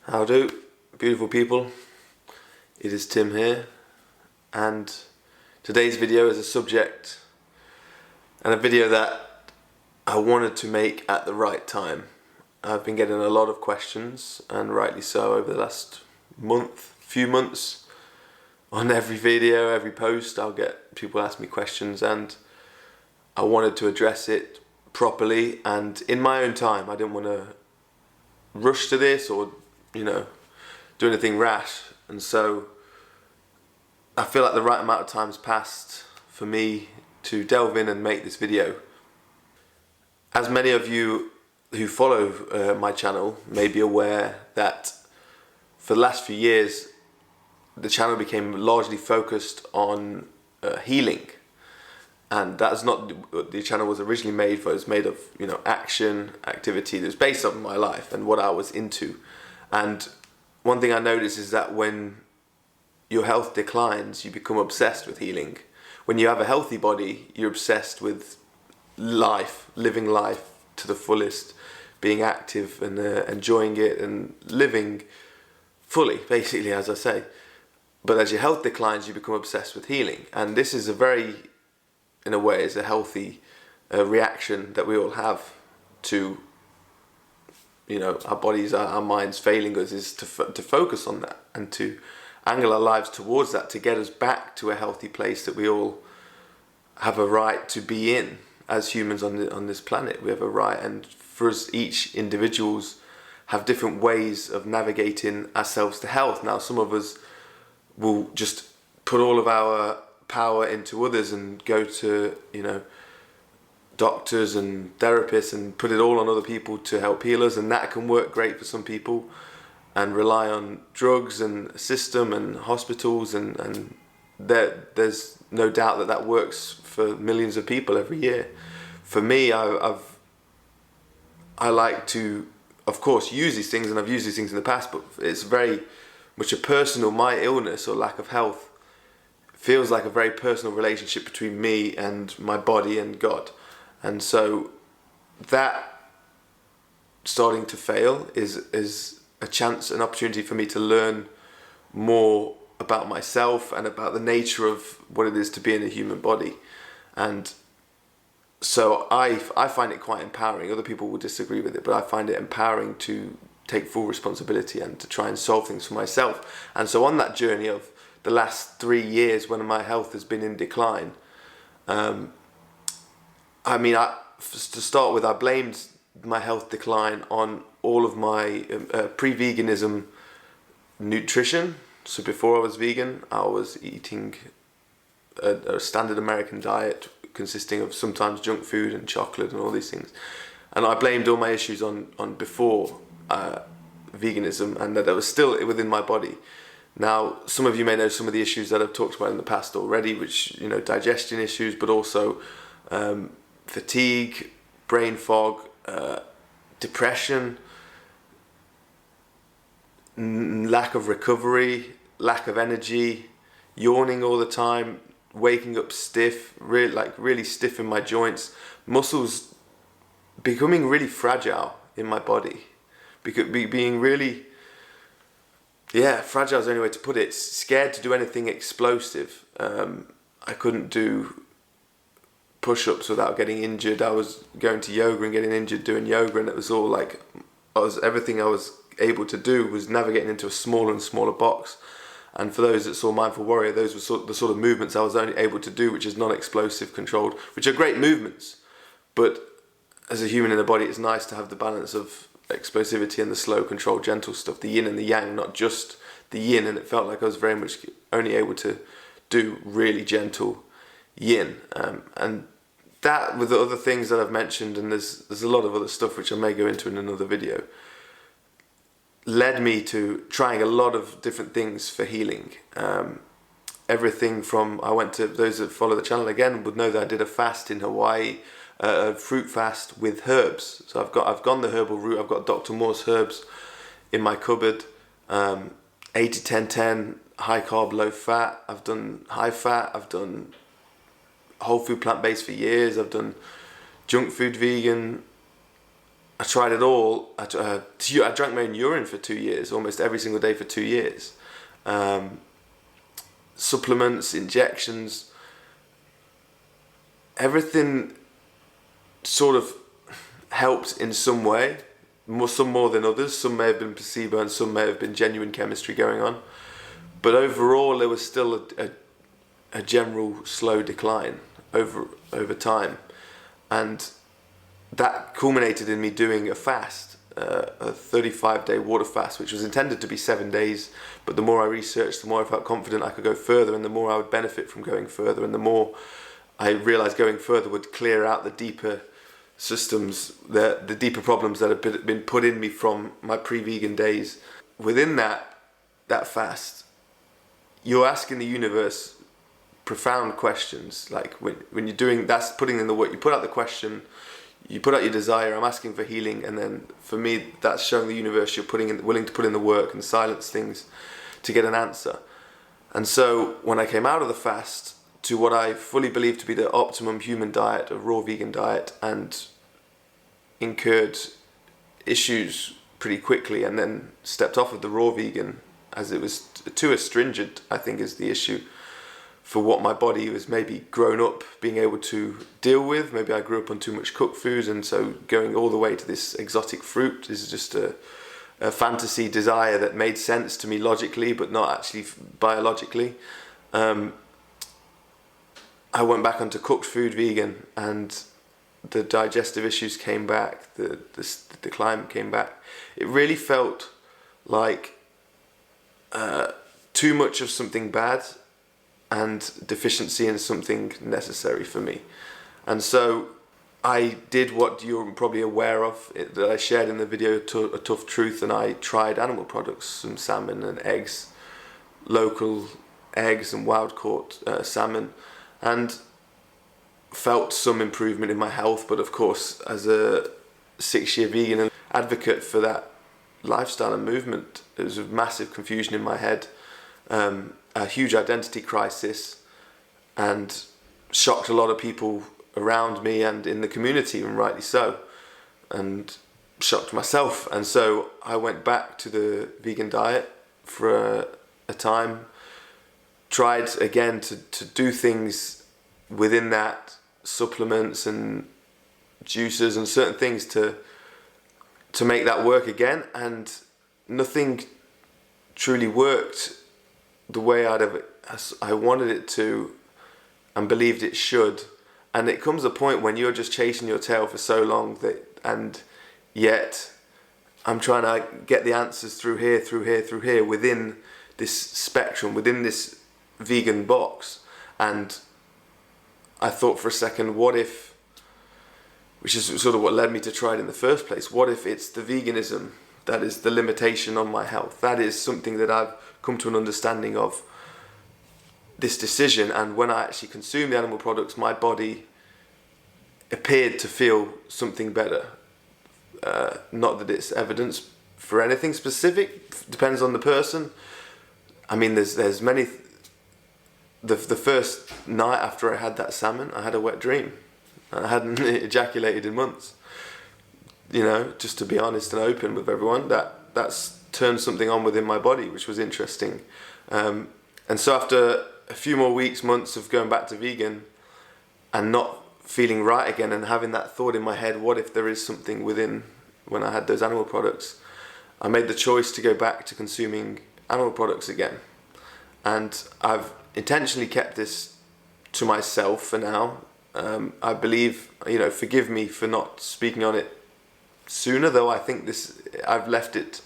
How do, beautiful people? It is Tim here, and today's video is a subject and a video that I wanted to make at the right time. I've been getting a lot of questions, and rightly so, over the last few months. On every video, every post, I'll get people ask me questions, and I wanted to address it properly and in my own time. I didn't want to rush to this or do anything rash, and so I feel like the right amount of time's passed for me to delve in and make this video. As many of you who follow my channel may be aware that for the last few years the channel became largely focused on healing, and that's not what the channel was originally made for. It was made of action, activity that was based on my life and what I was into. And one thing I noticed is that when your health declines, you become obsessed with healing. When you have a healthy body, you're obsessed with life, living life to the fullest, being active and enjoying it and living fully, basically, as I say. But as your health declines, you become obsessed with healing. And this is in a way, is a healthy reaction that we all have to our bodies, our minds failing us, is to focus on that and to angle our lives towards that, to get us back to a healthy place that we all have a right to be in as humans on this planet. We have a right, and for us, each individuals have different ways of navigating ourselves to health. Now, some of us will just put all of our power into others and go to doctors and therapists and put it all on other people to help heal us, and that can work great for some people, and rely on drugs and a system and hospitals, and there's no doubt that works for millions of people every year. For me, I like to, of course, use these things, and I've used these things in the past, but it's very much a personal, my illness or lack of health feels like a very personal relationship between me and my body and God. And so that starting to fail is a chance, an opportunity for me to learn more about myself and about the nature of what it is to be in a human body. And so I find it quite empowering. Other people will disagree with it, but I find it empowering to take full responsibility and to try and solve things for myself. And so on that journey of the last 3 years, when my health has been in decline, to start with, I blamed my health decline on all of my pre-veganism nutrition. So before I was vegan, I was eating a standard American diet consisting of sometimes junk food and chocolate and all these things. And I blamed all my issues on before veganism, and that it was still within my body. Now, some of you may know some of the issues that I've talked about in the past already, which, digestion issues, but also fatigue, brain fog, depression, lack of recovery, lack of energy, yawning all the time, waking up stiff, really stiff in my joints, muscles becoming really fragile in my body, being really, fragile is the only way to put it. Scared to do anything explosive. I couldn't do push-ups without getting injured. I was going to yoga and getting injured doing yoga, and it was all like everything I was able to do was navigating into a smaller and smaller box. And for those that saw Mindful Warrior, those were the sort of movements I was only able to do, which is non-explosive controlled, which are great movements. But as a human in the body, it's nice to have the balance of explosivity and the slow, controlled, gentle stuff, the yin and the yang, not just the yin. And it felt like I was very much only able to do really gentle yin. And that, with the other things that I've mentioned, and there's a lot of other stuff which I may go into in another video, led me to trying a lot of different things for healing. Everything from, I went to, those that follow the channel again would know that I did a fast in Hawaii, a fruit fast with herbs. So I've gone the herbal route. I've got Dr. Moore's herbs in my cupboard. 80-10-10, high carb, low fat. I've done high fat. I've done whole food plant-based for years. I've done junk food vegan. I tried it all. I drank my own urine for 2 years, almost every single day for 2 years. Supplements, injections, everything sort of helped in some way, some more than others. Some may have been placebo and some may have been genuine chemistry going on. But overall there was still a general slow decline over time. And that culminated in me doing a fast, a 35-day water fast, which was intended to be 7 days. But the more I researched, the more I felt confident I could go further, and the more I would benefit from going further, and the more I realised going further would clear out the deeper systems, the deeper problems that have been put in me from my pre-vegan days. Within that fast, you're asking the universe profound questions. Like when you're doing, that's putting in the work. You put out the question, you put out your desire, I'm asking for healing, and then for me that's showing the universe you're willing to put in the work and silence things to get an answer. And so when I came out of the fast to what I fully believe to be the optimum human diet, a raw vegan diet, and incurred issues pretty quickly, and then stepped off of the raw vegan as it was too astringent, I think, is the issue for what my body was maybe grown up being able to deal with. Maybe I grew up on too much cooked food, and so going all the way to this exotic fruit is just a fantasy desire that made sense to me logically, but not actually biologically. I went back onto cooked food vegan, and the digestive issues came back, the decline came back. It really felt like too much of something bad and deficiency in something necessary for me. And so I did what you're probably aware of, that I shared in the video, A Tough Truth, and I tried animal products, some salmon and eggs, local eggs and wild-caught salmon, and felt some improvement in my health. But of course, as a 6-year vegan and advocate for that lifestyle and movement, there was a massive confusion in my head, a huge identity crisis, and shocked a lot of people around me and in the community, and rightly so, and shocked myself. And so I went back to the vegan diet for a time, tried again to do things within that, supplements and juices and certain things to make that work again, and nothing truly worked the way I wanted it to and believed it should. And it comes a point when you're just chasing your tail for so long and yet I'm trying to get the answers through here within this spectrum, within this vegan box. And I thought for a second, what if, which is sort of what led me to try it in the first place, what if it's the veganism that is the limitation on my health? That is something that I've come to an understanding of, this decision. And when I actually consumed the animal products, my body appeared to feel something better. Not that it's evidence for anything specific, depends on the person. I mean, there's many. The first night after I had that salmon, I had a wet dream. I hadn't ejaculated in months. You know, just to be honest and open with everyone, that's turned something on within my body, which was interesting. And so after a few more weeks, months of going back to vegan and not feeling right again, and having that thought in my head, what if there is something within when I had those animal products, I made the choice to go back to consuming animal products again. And I've intentionally kept this to myself for now. I believe, forgive me for not speaking on it sooner, though I think I've left it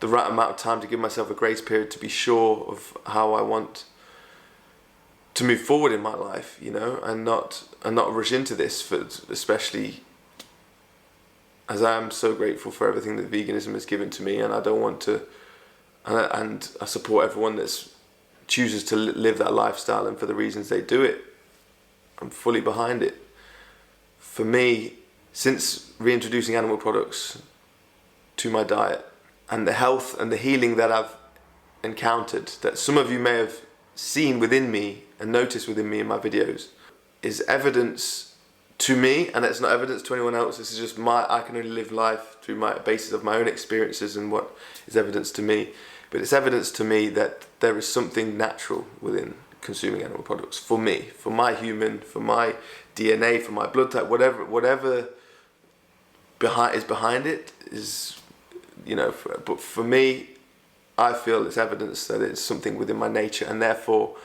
the right amount of time to give myself a grace period to be sure of how I want to move forward in my life, and not rush into this, especially as I am so grateful for everything that veganism has given to me, and I don't want to, and I support everyone that chooses to live that lifestyle, and for the reasons they do it, I'm fully behind it. For me, since reintroducing animal products to my diet, and the health and the healing that I've encountered, that some of you may have seen within me and noticed within me in my videos, is evidence to me, and it's not evidence to anyone else. This is just I can only live life through my basis of my own experiences and what is evidence to me. But it's evidence to me that there is something natural within consuming animal products for me, for my human, for my DNA, for my blood type, whatever is behind it is, but for me, I feel it's evidence that it's something within my nature, and therefore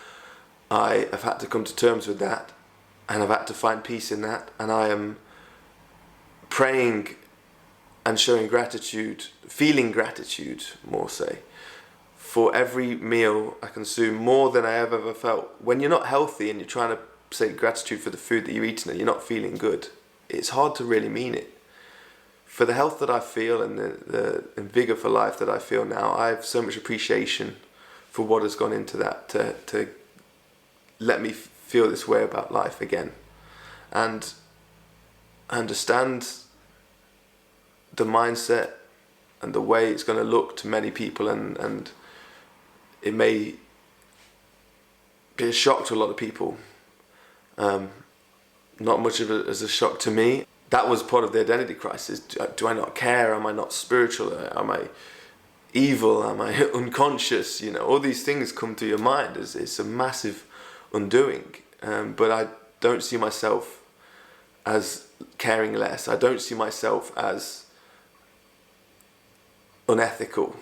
I have had to come to terms with that, and I've had to find peace in that, and I am praying and showing gratitude, feeling gratitude more say, for every meal I consume, more than I have ever felt. When you're not healthy and you're trying to say gratitude for the food that you're eating and you're not feeling good, it's hard to really mean it. For the health that I feel and the vigor for life that I feel now, I have so much appreciation for what has gone into that to let me feel this way about life again. And I understand the mindset and the way it's going to look to many people, and it may be a shock to a lot of people. Not much of it as a shock to me. That was part of the identity crisis. Do I not care? Am I not spiritual? Am I evil? Am I unconscious? All these things come to your mind. It's a massive undoing. But I don't see myself as caring less. I don't see myself as unethical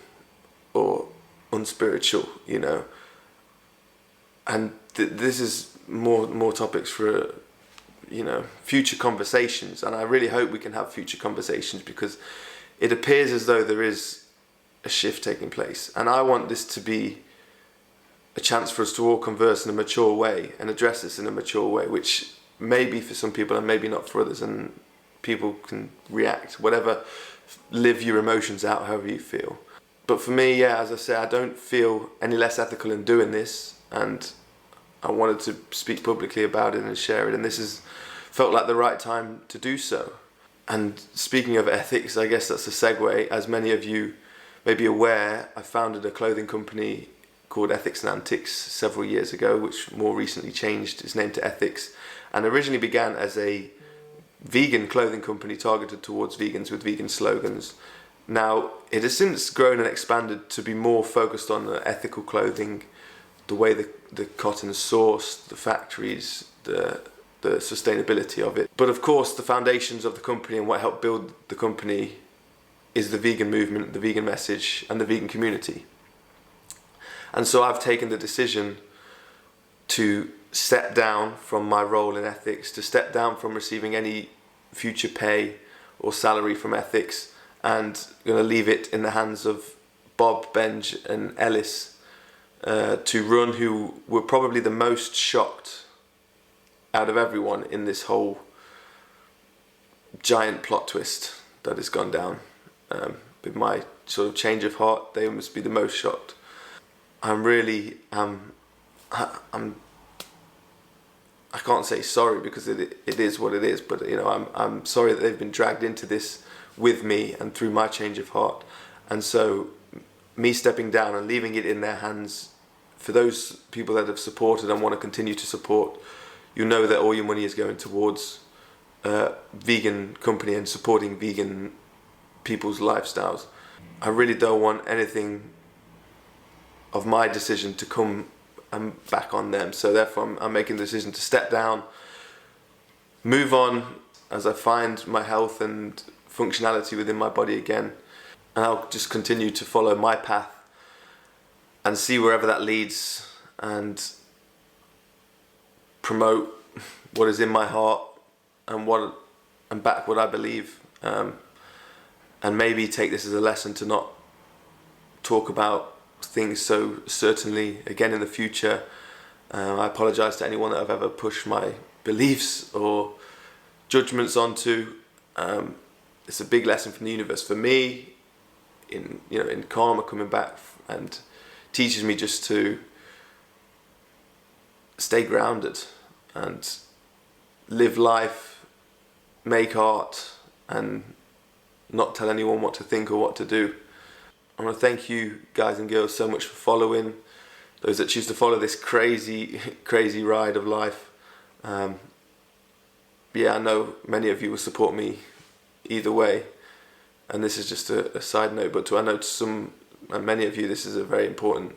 or unspiritual, And this is more topics for future conversations, and I really hope we can have future conversations, because it appears as though there is a shift taking place, and I want this to be a chance for us to all converse in a mature way and address this in a mature way, which may be for some people and maybe not for others, and people can react, whatever, live your emotions out however you feel. But for me, as I say, I don't feel any less ethical in doing this, and I wanted to speak publicly about it and share it, and this has felt like the right time to do so. And speaking of ethics, I guess that's a segue. As many of you may be aware, I founded a clothing company called Ethics and Antics several years ago, which more recently changed its name to Ethics, and originally began as a vegan clothing company targeted towards vegans with vegan slogans. Now, it has since grown and expanded to be more focused on ethical clothing, the way the cotton is sourced, the factories, the sustainability of it. But of course, the foundations of the company and what helped build the company is the vegan movement, the vegan message, and the vegan community. And so I've taken the decision to step down from my role in ethics, to step down from receiving any future pay or salary from ethics, and I'm going to leave it in the hands of Bob, Benj, and Ellis to run, who were probably the most shocked out of everyone in this whole giant plot twist that has gone down. With my sort of change of heart, they must be the most shocked. I can't say sorry, because it is what it is, but I'm sorry that they've been dragged into this with me and through my change of heart. And so me stepping down and leaving it in their hands, for those people that have supported and want to continue to support, you know that all your money is going towards vegan company and supporting vegan people's lifestyles. I really don't want anything of my decision to come back on them, so therefore I'm making the decision to step down, move on as I find my health and functionality within my body again, and I'll just continue to follow my path and see wherever that leads, and promote what is in my heart and back what I believe, and maybe take this as a lesson to not talk about things so certainly again in the future. I apologise to anyone that I've ever pushed my beliefs or judgments onto. It's a big lesson from the universe for me in karma coming back, and teaches me just to stay grounded and live life, make art, and not tell anyone what to think or what to do. I want to thank you guys and girls so much for following, those that choose to follow this crazy ride of life. yeah, I know many of you will support me either way, and this is just a side note, but I know to some and many of you this is a very important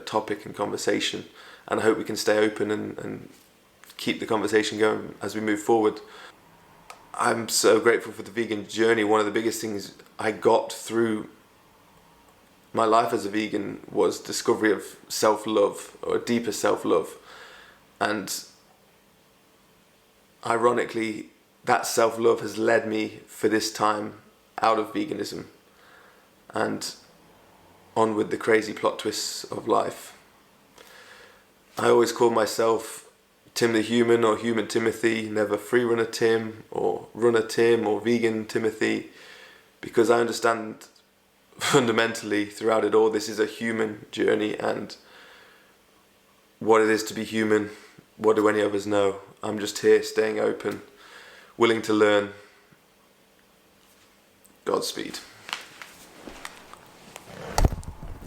topic and conversation, and I hope we can stay open and keep the conversation going as we move forward. I'm so grateful for the vegan journey. One of the biggest things I got through my life as a vegan was discovery of self-love, or deeper self-love, and ironically that self-love has led me for this time out of veganism and on with the crazy plot twists of life. I always call myself Tim the Human, or Human Timothy, never Freerunner Tim or Runner Tim or Vegan Timothy, because I understand fundamentally throughout it all this is a human journey, and what it is to be human, what do any of us know? I'm just here staying open, willing to learn. Godspeed.